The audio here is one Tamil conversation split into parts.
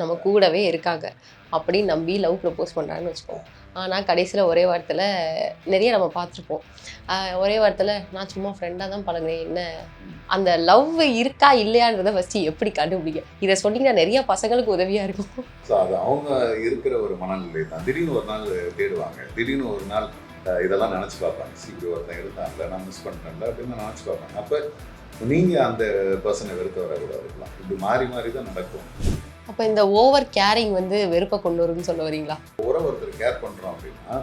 நம்ம கூடவே இருக்காங்க அப்படின்னு நம்பி லவ் ப்ரப்போஸ் பண்ணுறாங்கன்னு வச்சுக்கோங்க. ஆனால் கடைசியில் ஒரே வாரத்தில் நிறைய நம்ம பார்த்துருப்போம். ஒரே வாரத்தில் நான் சும்மா ஃப்ரெண்டாக தான் பழகுறேன், என்ன அந்த லவ் இருக்கா இல்லையான்றதை ஃபஸ்ட்டு எப்படி கண்டுபிடிக்க, இதை சொன்னீங்கன்னா நிறைய பசங்களுக்கு உதவியாக இருக்கும். ஸோ அது அவங்க இருக்கிற ஒரு மனநிலை தான். திடீர்னு ஒரு நாள் தேடுவாங்க, திடீர்னு ஒரு நாள் இதெல்லாம் நினச்சி பார்ப்பாங்க. இப்படி ஒருத்தன் இருந்தாங்கல்ல, நான் மிஸ் பண்ணிட்டேன்ல அப்படின்னு நினச்சி பார்ப்பாங்க. அப்போ நீங்கள் அந்த பர்சனை வெறுக்க வரக்கூடாது. இருக்கலாம் இப்படி மாறி மாறி தான் நடக்கும். அப்போ இந்த ஓவர் கேரிங் வந்து வெறுப்பை கொண்டு வரும்னு சொல்ல வரீங்களா? ஒருத்தர் கேர் பண்ணுறோம் அப்படின்னா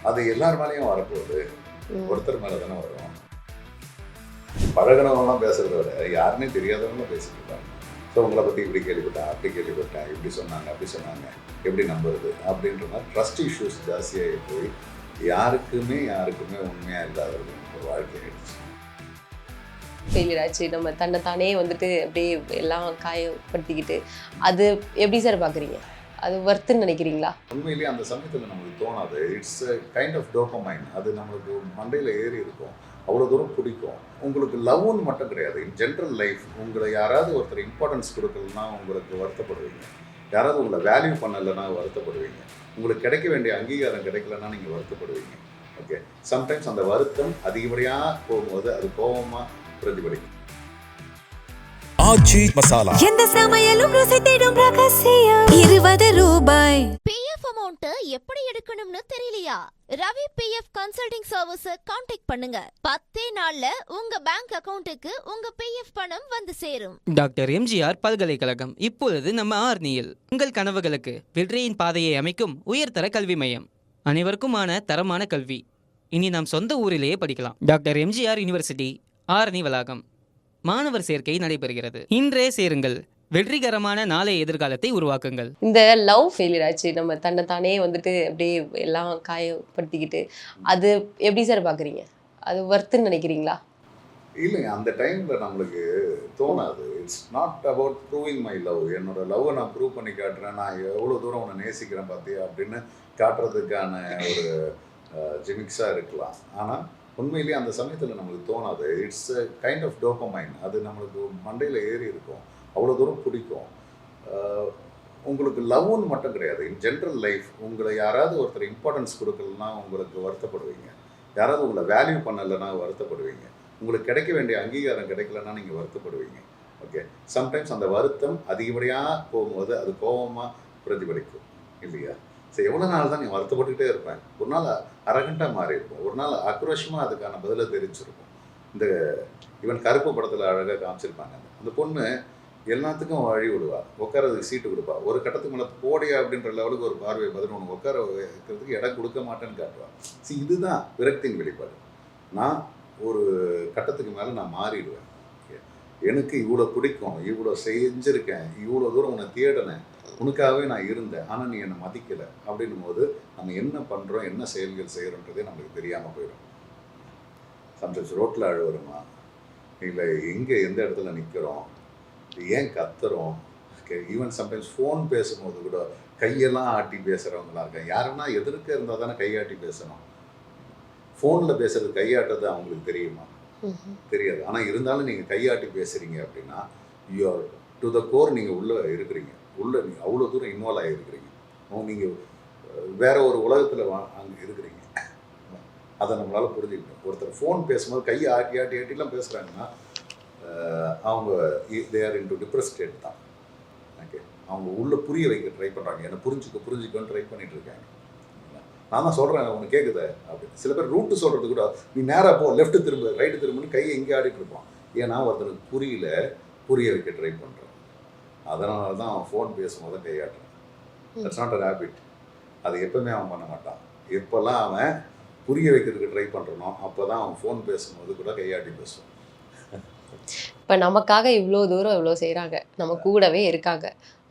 அது எல்லார் மேலேயும் வரப்போகுது, ஒருத்தர் மேலே தானே வரும். பழகினவங்களாம் பேசுகிறத விட யாருன்னே தெரியாதவங்களும் பேசிட்டு இருக்காங்க. ஸோ உங்களை பற்றி இப்படி கேள்விப்பட்டேன், அப்படி கேள்விப்பட்டேன், இப்படி சொன்னாங்க, அப்படி சொன்னாங்க, எப்படி நம்புறது அப்படின்ற மாதிரி ட்ரஸ்ட் இஷ்யூஸ் ஜாஸ்தியாகி போய் யாருக்குமே உண்மையாக இல்லாதவர்கள் ஒரு வாழ்க்கை ஆயிடுச்சு. ஃபெயிலியர் ஆச்சு, நம்ம தன்னைத்தானே வந்துட்டு அப்படியே எல்லாம் காயப்படுத்திக்கிட்டு, அது எப்படி சார் பார்க்குறீங்க? அது வர்த்துன்னு நினைக்கிறீங்களா? உண்மையிலேயே அந்த சமயத்தில் நம்மளுக்கு தோணாது. It's kind of dopamine. அது நம்மளுக்கு மண்டையில் ஏறி இருக்கும், அவ்வளோ தூரம் பிடிக்கும். உங்களுக்கு லவ்னு மட்டும் கிடையாது, இன் ஜென்ரல் லைஃப் உங்களை யாராவது ஒருத்தர் இம்பார்ட்டன்ஸ் கொடுக்கலன்னா உங்களுக்கு வருத்தப்படுவீங்க, யாராவது உங்களை வேல்யூ பண்ணலைன்னா வருத்தப்படுவீங்க, உங்களுக்கு கிடைக்க வேண்டிய அங்கீகாரம் கிடைக்கலன்னா நீங்கள் வருத்தப்படுவீங்க. ஓகே, சம்டைம்ஸ் அந்த வருத்தம் அதிகப்படியாக போகும்போது அது கோபமாக பிரதிபலிக்கும். ஆச்சி மசாலா எந்த சமையலும் ருசி தேடும் ரகசியம் 20 ரூபாய். பிஎஃப் அமௌண்ட் எப்படி எடுக்கணும்னு தெரியலையா? Ravi PF consulting service contact பண்ணுங்க. 10 நாள்ல உங்க பேங்க் அக்கவுண்ட்டுக்கு உங்க பிஎஃப் பணம் வந்து சேரும். டாக்டர் எம்ஜிஆர் பல்கலைக்கழகம் இப்பொழுது நம்ம ஆர்னியில் உங்கள் கனவுகளுக்கு வெற்றியின் பாதையை அமைக்கும் உயர்தர கல்வி மையம். அனைவருக்குமான தரமான கல்வி இனி நாம் சொந்த ஊரிலேயே படிக்கலாம். டாக்டர் எம்ஜிஆர் யூனிவர்சிட்டி, ஆரணி வளாகம். மாணவர் சேர்க்கை நடைபெறுகிறது. இன்றே சேருங்கள், வெற்றிகரமான நாளை எதிர்காலத்தை உருவாக்குங்கள். இந்த லவ் ஃபெயிலியர் ஆச்சு, நம்ம தன்னைத்தானே வந்துட்டு அப்படியே எல்லாம் காயப்படுத்திக்கிட்டு, அது எப்படி சார் பார்க்குறீங்க? அது வர்த்துன்னு நினைக்கிறீங்களா? இல்லைங்க, அந்த டைமில் நம்மளுக்கு தோணாது. It's not about proving my love. என்னோட லவ்வை நான் ப்ரூவ் பண்ணி காட்டுறேன், நான் எவ்வளோ தூரம் உன்னை நேசிக்கிறேன் பார்த்தியா அப்படின்னு காட்டுறதுக்கான ஒரு ஜிமிக்ஸாக இருக்கலாம். ஆனால் உண்மையிலேயே அந்த சமயத்தில் நம்மளுக்கு தோணாது. It's kind of dopamine. அது நம்மளுக்கு மண்டையில் ஏறி இருக்கும், அவ்வளோ தூரம் பிடிக்கும். உங்களுக்கு லவ்னு மட்டும் கிடையாது, இன் ஜென்ரல் லைஃப் உங்களை யாராவது ஒருத்தர் இம்பார்ட்டன்ஸ் கொடுக்கலன்னா உங்களுக்கு வருத்தப்படுவீங்க, யாராவது உங்களை வேல்யூ பண்ணலைன்னா வருத்தப்படுவீங்க, உங்களுக்கு கிடைக்க வேண்டிய அங்கீகாரம் கிடைக்கலன்னா நீங்கள் வருத்தப்படுவீங்க. ஓகே, சம்டைம்ஸ் அந்த வருத்தம் அதிகப்படியாக போகும்போது அது கோபமாக பிரதிபலிக்கும் இல்லையா? சரி, எவ்வளோ நாள் தான் நீங்கள் வருத்தப்பட்டுக்கிட்டே இருப்பேன். ஒரு நாள் அரகண்டாக மாறி இருக்கும், ஒரு நாள் ஆக்ரோஷமாக அதுக்கான பதிலை தெரிஞ்சிருக்கும். இந்த ஈவன் கருப்பு படத்தில் அழகாக காமிச்சிருப்பாங்க. அந்த பொண்ணு எல்லாத்துக்கும் வழி விடுவா, உட்காரதுக்கு சீட்டு கொடுப்பா. ஒரு கட்டத்துக்கு மேலே போடியா அப்படின்ற லெவலுக்கு ஒரு பார்வை பதினொன்று உட்கார வைக்கிறதுக்கு இடம் கொடுக்க மாட்டேன்னு காட்டுவா. சரி, இதுதான் விரக்தியின் வெளிப்பாடு. நான் ஒரு கட்டத்துக்கு மேலே நான் மாறிடுவேன். எனக்கு இவ்வளோ பிடிக்கும், இவ்வளோ செஞ்சுருக்கேன், இவ்வளோ தூரம் உன்னை தேடினேன், உனக்காகவே நான் இருந்தேன், ஆனால் நீ என்னை மதிக்கலை அப்படின்னும் போது நம்ம என்ன பண்ணுறோம், என்ன செயல்கள் செய்கிறோன்றதே நம்மளுக்கு தெரியாமல் போயிடும். சம்டைம்ஸ் ரோட்டில் அழுவுறோமா, இல்லை எங்கே எந்த இடத்துல நிற்கிறோம், ஏன் கத்துறோம். ஈவன் சம்டைம்ஸ் ஃபோன் பேசும்போது கூட கையெல்லாம் ஆட்டி பேசுகிறவங்களாம் இருக்காங்க. யாருன்னா எதிர்க்க இருந்தால் தானே கையாட்டி பேசணும். ஃபோனில் பேசுகிறது கையாட்டுறது அவங்களுக்கு தெரியுமா? தெரியாது. ஆனால் இருந்தாலும் நீங்கள் கையாட்டி பேசுகிறீங்க அப்படின்னா யூஆர் டு த கோர், நீங்கள் உள்ளே இருக்கிறீங்க, உள்ளே நீங்கள் அவ்வளோ தூரம் இன்வால்வ் ஆகிருக்கிறீங்க, நீங்கள் வேற ஒரு உலகத்தில் அங்கே இருக்கிறீங்க. அதை நம்மளால் புரிஞ்சுக்கணும். ஒருத்தர் ஃபோன் பேசும்போது கையை ஆட்டி ஆட்டி ஆட்டிலாம் பேசுகிறாங்கன்னா அவங்க they are in to depress state தான். ஓகே, அவங்க உள்ளே புரிய வைக்க ட்ரை பண்ணுறாங்க, என்னை புரிஞ்சுக்கன்னு ட்ரை பண்ணிகிட்டு இருக்காங்க. நான் தான் சொல்கிறேன், உனக்கு கேட்குத அப்படின்னு. சில பேர் ரூட்டு சொல்கிறது கூட, நீ நேராக போ, லெஃப்ட்டு திரும்ப, ரைட்டு திரும்புன்னு கையை எங்கே ஆடிட்டு இருப்பான். ஏன்னா ஒருத்தனுக்கு புரிய வைக்க ட்ரை பண்ணுறான். அதனால தான் அவன் ஃபோன் பேசும்போது கையாட்டுறான். That's not a habit. அது எப்போவுமே அவன் பண்ண மாட்டான். எப்போல்லாம் அவன் புரிய வைக்கிறதுக்கு ட்ரை பண்ணுறானோ அப்போ தான் அவன் ஃபோன் பேசும்போது கூட கையாட்டி பேசுவான். இப்போ நமக்காக இவ்வளோ தூரம் இவ்வளோ செய்கிறாங்க, நம்ம கூடவே இருக்காங்க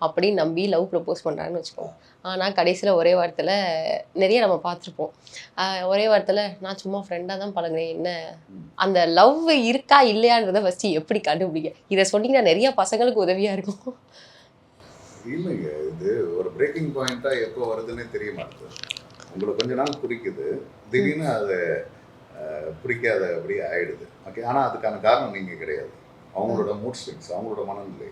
அப்படின்னு நம்பி லவ் ப்ரப்போஸ் பண்ணுறாங்கன்னு வச்சுக்கோங்க. ஆனால் கடைசியில் ஒரே வாரத்தில் நிறைய நம்ம பார்த்துருப்போம். ஒரே வாரத்தில் நான் சும்மா ஃப்ரெண்டாக தான் பழகுறேன், என்ன அந்த லவ் இருக்கா இல்லையான்றதை ஃபஸ்ட்டு எப்படி கண்டுபிடிக்க, இதை சொன்னீங்கன்னா நிறைய பசங்களுக்கு உதவியாக இருக்கும். இல்லைங்க, இது ஒரு பிரேக்கிங் பாயிண்ட்டாக எப்போ வருதுன்னே தெரிய மாட்டேது. உங்களுக்கு கொஞ்ச நாள் பிடிக்குது, திடீர்னு அதை பிடிக்காத அப்படி ஆயிடுது. ஓகே, ஆனால் அதுக்கான காரணம் நீங்கள் கிடையாது. அவங்களோட மூட் ஸ்விங்ஸ், அவங்களோட மனநிலை,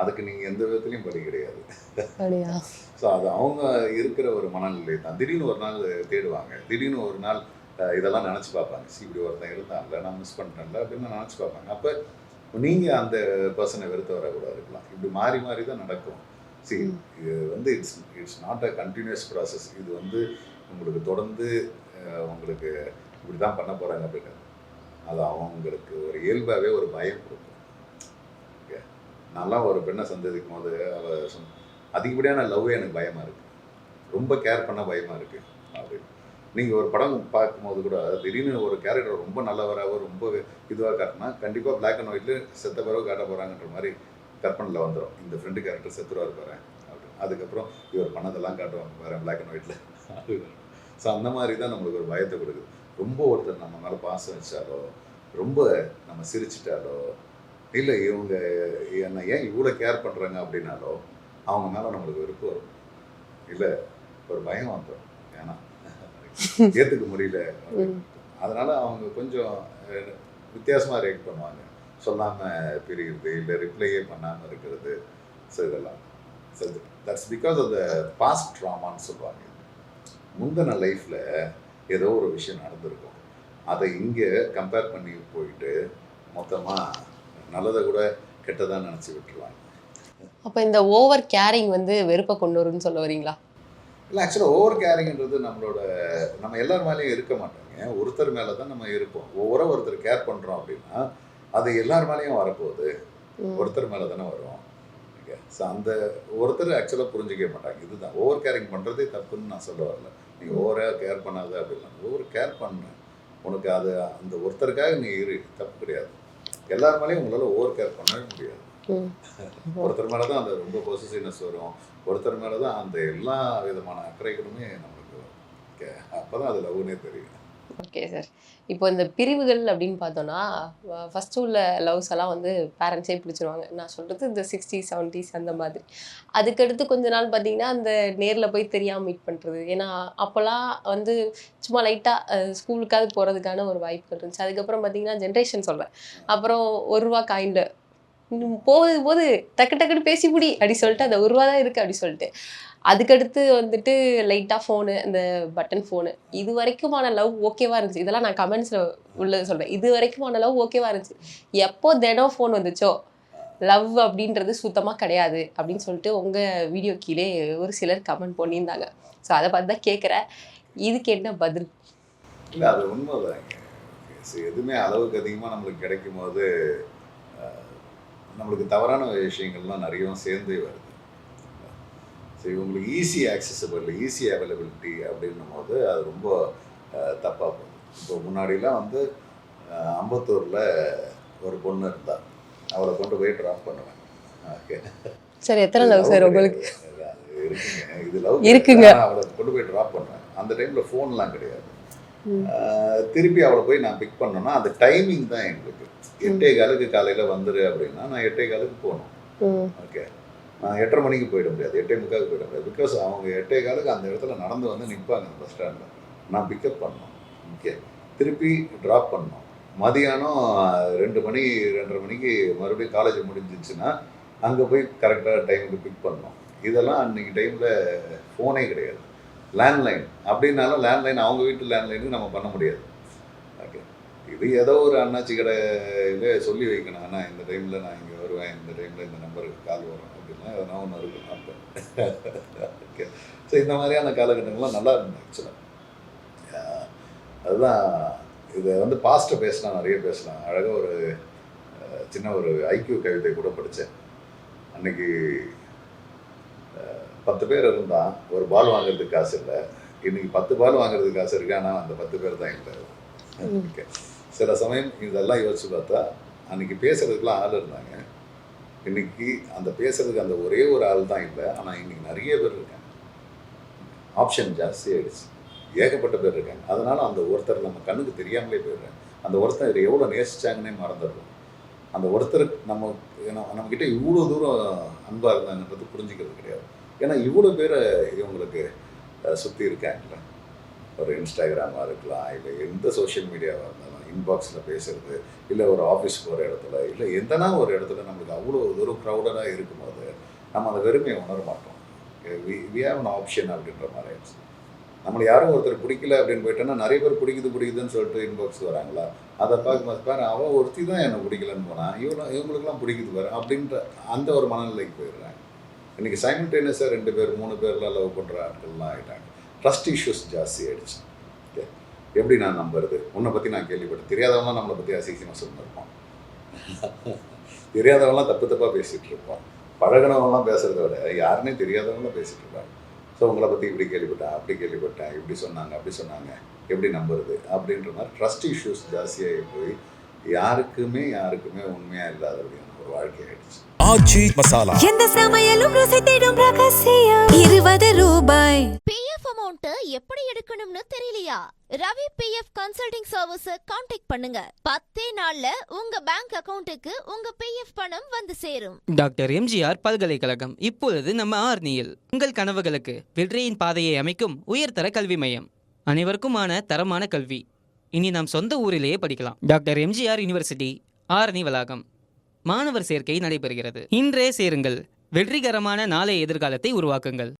அதுக்கு நீங்கள் எந்த விதத்துலையும் பலி கிடையாது. அப்படியா? ஸோ அது அவங்க இருக்கிற ஒரு மனநிலை தான். திடீர்னு ஒரு நாள் தேடுவாங்க, திடீர்னு ஒரு நாள் இதெல்லாம் நினச்சி பார்ப்பாங்க. இப்படி ஒருத்தன் இருந்தான்ல, நான் மிஸ் பண்ணிட்டேன்ல அப்படின்னு நினச்சி பார்ப்பாங்க. அப்போ நீங்கள் அந்த பர்சனை வெறுத்து வரக்கூடாது இருக்கலாம். இப்படி மாறி மாறி தான் நடக்கும். இது வந்து it's not a continuous process. இது வந்து உங்களுக்கு தொடர்ந்து உங்களுக்கு இப்படி தான் பண்ண போகிறாங்க அப்படின்னு அது அவங்களுக்கு ஒரு இயல்பாகவே ஒரு பயம் கொடுக்கும். ஓகே, நான்லாம் ஒரு பெண்ணை சந்திக்கும் போது அவள் அதிகப்படியான லவ்வே எனக்கு பயமாக இருக்குது, ரொம்ப கேர் பண்ண பயமாக இருக்குது அப்படின்னு. நீங்கள் ஒரு படம் பார்க்கும்போது கூட திடீர்னு ஒரு கேரக்டர் ரொம்ப நல்லவராக ரொம்ப இதுவாக காட்டினா கண்டிப்பாக பிளாக் அண்ட் ஒயிட்ல செத்த பிறகு காட்ட போகிறாங்கன்ற மாதிரி கற்பனையில் வந்துடும். இந்த ஃப்ரெண்டு கேரக்டர் செத்துருவார் போகிறேன் அப்படின்னு. அதுக்கப்புறம் இவர் பண்ணதெல்லாம் காட்டுவாங்க வேறு பிளாக் அண்ட் ஒயிட்டில். ஸோ அந்த மாதிரி தான் நம்மளுக்கு ஒரு பயத்தை கொடுக்குது. ரொம்ப ஒருத்தர் நம்ம மேலே பாசம் வச்சாலோ, ரொம்ப நம்ம சிரிச்சிட்டாலோ, இல்லை இவங்க என்னை ஏன் இவ்வளோ கேர் பண்ணுறாங்க அப்படின்னாலோ அவங்க மேலே நம்மளுக்கு வெறுப்பு வரும், இல்லை ஒரு பயம் வந்துடும். ஏன்னா ஏற்றுக்க முடியல. அதனால் அவங்க கொஞ்சம் வித்தியாசமாக ரியாக்ட் பண்ணுவாங்க. சொல்லாமல் பிரிகிறது, இல்லை ரிப்ளையே பண்ணாமல் இருக்கிறது. ஸோ இதெல்லாம் so that's because of the past ட்ராமான்னு சொல்லுவாங்க. முந்தின லைஃப்பில் ஏதோ ஒரு விஷயம் நடந்திருக்கும், அதை இங்கே கம்பேர் பண்ணி போயிட்டு மொத்தமாக நல்லதை கூட கெட்டதாக நினச்சி விட்டுருவாங்க. அப்போ இந்த ஓவர் கேரிங் வந்து வெறுப்பை கொண்டு வரும்னு சொல்ல வரீங்களா? இல்லை, ஆக்சுவலாக ஓவர் கேரிங்ன்றது நம்ம எல்லார் மேலேயும் இருக்க மாட்டோங்க. ஒருத்தர் மேலே தான் நம்ம இருப்போம். ஒருத்தர் கேர் பண்ணுறோம் அப்படின்னா அது எல்லார் மேலேயும் வரப்போகுது, ஒருத்தர் மேலே தானே வரும். ஓகே, ஸோ அந்த ஒருத்தர் ஆக்சுவலாக புரிஞ்சிக்க மாட்டாங்க. இதுதான் ஓவர் கேரிங் பண்ணுறதே தப்புன்னு நான் சொல்ல வரல. நீங்கள் ஓவராக கேர் பண்ணாத அப்படின்னா ஓவர் கேர் பண்ண உனக்கு அது அந்த ஒருத்தருக்காக நீ தப்பு கிடையாது. எல்லார் மேலேயும் உங்களால் ஓவர் கேர் பண்ணவே முடியாது. ஒருத்தர் மேலே தான் அந்த ரொம்ப பொசிசிவ்னஸ் வரும், ஒருத்தர் மேலே தான் அந்த எல்லா விதமான அக்கறைகளுமே நம்மளுக்கு வரும். ஓகே, அப்போ தான் அது லவ்னே தெரியும். ஓகே சார், இப்போ இந்த பிரிவுகள் அப்படின்னு பார்த்தோன்னா ஃபஸ்ட்டு உள்ள லவ்ஸ் எல்லாம் வந்து பேரண்ட்ஸே பிடிச்சிருவாங்க. நான் சொல்கிறது இந்த 60s 70s அந்த மாதிரி. அதுக்கடுத்து கொஞ்ச நாள் பார்த்தீங்கன்னா அந்த நேரில் போய் தெரியாமல் மீட் பண்ணுறது. ஏன்னா அப்போல்லாம் வந்து சும்மா லைட்டாக ஸ்கூலுக்காவது போகிறதுக்கான ஒரு வாய்ப்புகள் இருந்துச்சு. அதுக்கப்புறம் பார்த்தீங்கன்னா ஜென்ரேஷன் சொல்கிறேன், அப்புறம் ₹1 காயின்ல போது டக்கு டக்குன்னு பேசி முடி அப்படி சொல்லிட்டு அந்த ₹1 தான் இருக்குது அப்படி சொல்லிட்டு. அதுக்கடுத்து வந்துட்டு லைட்டாக ஃபோனு, அந்த பட்டன் ஃபோனு. இது வரைக்குமான லவ் ஓகேவா இருந்துச்சு. இதெல்லாம் நான் கமெண்ட்ஸில் உள்ளது சொல்கிறேன். இது வரைக்குமான லவ் ஓகேவா இருந்துச்சு. எப்போ தினம் ஃபோன் வந்துச்சோ லவ் அப்படின்றது சுத்தமாக கிடையாது அப்படின்னு சொல்லிட்டு உங்கள் வீடியோ கீழே ஒரு சிலர் கமெண்ட் பண்ணியிருந்தாங்க. ஸோ அதை பார்த்து தான் கேட்குறேன், இதுக்கு என்ன பதில்? இல்லை, அது உண்மைதாங்க. எதுவுமே அளவுக்கு அதிகமாக நம்மளுக்கு கிடைக்கும் போது நம்மளுக்கு தவறான விஷயங்கள்லாம் நிறைய சேர்ந்தே வருது. சரி, உங்களுக்கு ஈஸி ஆக்சசபிள், ஈஸி அவைலபிலிட்டி அப்படின்னும் போது அது ரொம்ப தப்பாக போகுது. இப்போ முன்னாடிலாம் வந்து அம்பத்தூரில் ஒரு பொண்ணு இருந்தாள், அவளை கொண்டு போய் ட்ராப் பண்ணுவேன். ஓகே சார், எத்தனை லவ் சார் உங்களுக்கு இருக்குங்க? இது லவ் இருக்குங்க. அவளை கொண்டு போய் ட்ராப் பண்ணுவேன். அந்த டைமில் ஃபோன்லாம் கிடையாது. திருப்பி அவளை போய் நான் பிக் பண்ணோன்னா அந்த டைமிங் தான் எங்களுக்கு 8:15 காலையில் வந்துரு அப்படின்னா நான் 8:15 போகணும். ஓகே, நான் 8:30 மணிக்கு போயிட முடியாது, 8:45 போயிட முடியாது. பிகாஸ் அவங்க 8:15 அந்த இடத்துல நடந்து வந்து நிற்பாங்க பஸ் ஸ்டாண்டில். நான் பிக்கப் பண்ணணும். ஓகே, திருப்பி ட்ராப் பண்ணணும். மதியானம் 2 மணி 2:30 மணிக்கு மறுபடியும் காலேஜ் முடிஞ்சிச்சுன்னா அங்கே போய் கரெக்டாக டைமுக்கு பிக் பண்ணணும். இதெல்லாம் அன்றைக்கி டைமில் ஃபோனே கிடையாது. லேண்ட்லைன் அப்படின்னாலும் லேண்ட்லைன் அவங்க வீட்டு லேண்ட்லைனுக்கு நம்ம பண்ண முடியாது. ஓகே, இது ஏதோ ஒரு அண்ணாச்சி கடையில் சொல்லி வைக்கணும், ஆனால் இந்த டைமில் நான் இங்கே வருவேன், இந்த டைமில் இந்த நம்பருக்கு கால் வரும் அப்படின்னா எதனா ஒன்று இருக்கும் அப்போ. ஓகே, ஸோ இந்த மாதிரியான காலகட்டங்கள்லாம் நல்லா இருந்தது ஆக்சுவலாக. அதுதான் இதை வந்து பாஸ்ட்டை பேசலாம், நிறைய பேசலாம். அழகாக ஒரு சின்ன ஒரு ஐக்கியூ கவிதை கூட படித்தேன். அன்றைக்கி 10 பேர் இருந்தால் ஒரு பால் வாங்குறதுக்கு காசு இல்லை, இன்றைக்கி 10 பால் வாங்குறதுக்கு காசு இருக்கு, ஆனால் அந்த 10 பேர் தான் இல்லை. ஓகே, சில சமயம் இதெல்லாம் யோசிச்சு பார்த்தா அன்றைக்கி பேசுகிறதுக்குலாம் ஆள் இருந்தாங்க, இன்றைக்கி அந்த பேசுகிறதுக்கு அந்த ஒரே ஒரு ஆள் தான் இல்லை, ஆனால் இன்றைக்கி நிறைய பேர் இருக்காங்க. ஆப்ஷன் ஜாஸ்தி ஆகிடுச்சு, ஏகப்பட்ட பேர் இருக்காங்க. அதனால் அந்த ஒருத்தர் நம்ம கண்ணுக்கு தெரியாமலே போயிடுறாங்க. அந்த ஒருத்தர் எவ்வளோ நேசிச்சாங்கன்னே மறந்துடுறோம். அந்த ஒருத்தருக்கு நம்மக்கிட்ட இவ்வளோ தூரம் அன்பாக இருந்தாங்கன்றது புரிஞ்சிக்கிறது கிடையாது. ஏன்னா இவ்வளோ பேரை இவங்களுக்கு சுற்றி இருக்காங்கல்ல. ஒரு இன்ஸ்டாகிராமாக இருக்கலாம், இல்லை எந்த சோஷியல் மீடியாவாக இருந்தாலும் இன்பாக்ஸில் பேசுறது, இல்லை ஒரு ஆஃபீஸ் போகிற இடத்துல, இல்லை எந்தனா ஒரு இடத்துல நம்மளுக்கு அவ்வளோ தூரம் க்ரௌடடாக இருக்கும்போது நம்ம அந்த வெறுமையை உணர மாட்டோம். வி ஹேவ் அன் ஆப்ஷன் அப்படின்ற மாதிரி ஆயிடுச்சு. நம்மளை யாரும் ஒருத்தர் பிடிக்கல அப்படின்னு போயிட்டோன்னா நிறைய பேர் பிடிக்குதுன்னு சொல்லிட்டு இன்பாக்ஸ் வராங்களா, அதை பார்க்கும்போது பாரு அவன் ஒருத்தி தான் எனக்கு பிடிக்கலன்னு போனான், இவங்களுக்குலாம் பிடிக்குது பாரு அப்படின்ற அந்த ஒரு மனநிலைக்கு போயிடுறாங்க. இன்றைக்கி சைமல்டேனியஸாக 2 பேர் 3 பேர்லாம் லவ் பண்ணுற ஆட்கள்லாம் ஆகிட்டாங்க. ட்ரஸ்ட் இஷ்யூஸ் ஜாஸ்தி ஆகிடுச்சு. ஓகே, எப்படி நான் நம்புறது? உன்னை பற்றி நான் கேள்விப்பட்டேன், தெரியாதவங்களாம் நம்மளை பற்றி அசிங்கமாக சொல்லியிருப்பான், தெரியாதவங்களாம் தப்பாக பேசிகிட்டு இருப்பான், பழகினவங்களாம் பேசுகிறத விட யாருன்னே தெரியாதவங்களாம் பேசிகிட்டு இருப்பாங்க. ஸோ உங்களை பற்றி இப்படி கேள்விப்பட்டேன், அப்படி கேள்விப்பட்டேன், இப்படி சொன்னாங்க, அப்படி சொன்னாங்க, எப்படி நம்புறது அப்படின்ற மாதிரி ட்ரஸ்ட் இஷ்யூஸ் ஜாஸ்தியாகி போய் யாருக்குமே உண்மையாக இல்லாதபடியான ஒரு வாழ்க்கை ஆயிடுச்சு. ஆச்சி மசாலா. எந்த சமையலும் ருசி தேடும் ரகசியம் 20 ரூபாய். பிஎஃப் அமௌண்ட் எப்படி எடுக்கணும்னு தெரியலையா? Ravi PF consulting service contact பண்ணுங்க. 10 நாள்ல உங்க பேங்க் அக்கவுண்ட்டுக்கு உங்க பிஎஃப் பணம் வந்து சேரும். டாக்டர் எம்ஜிஆர் பல்கலைக்கழகம் இப்பொழுது நம்ம ஆர்னியில். உங்கள் கனவுகளுக்கு வெற்றியின் பாதையை அமைக்கும் உயர்தர கல்வி மையம். அனைவருக்குமான தரமான கல்வி. இனி நாம் சொந்த ஊரிலேயே படிக்கலாம். டாக்டர் எம்ஜிஆர் யூனிவர்சிட்டி, ஆரணி வளாகம். மாணவர் சேர்க்கை நடைபெறுகிறது. இன்றே சேருங்கள். வெற்றிகரமான நாளைய எதிர்காலத்தை உருவாக்குங்கள்.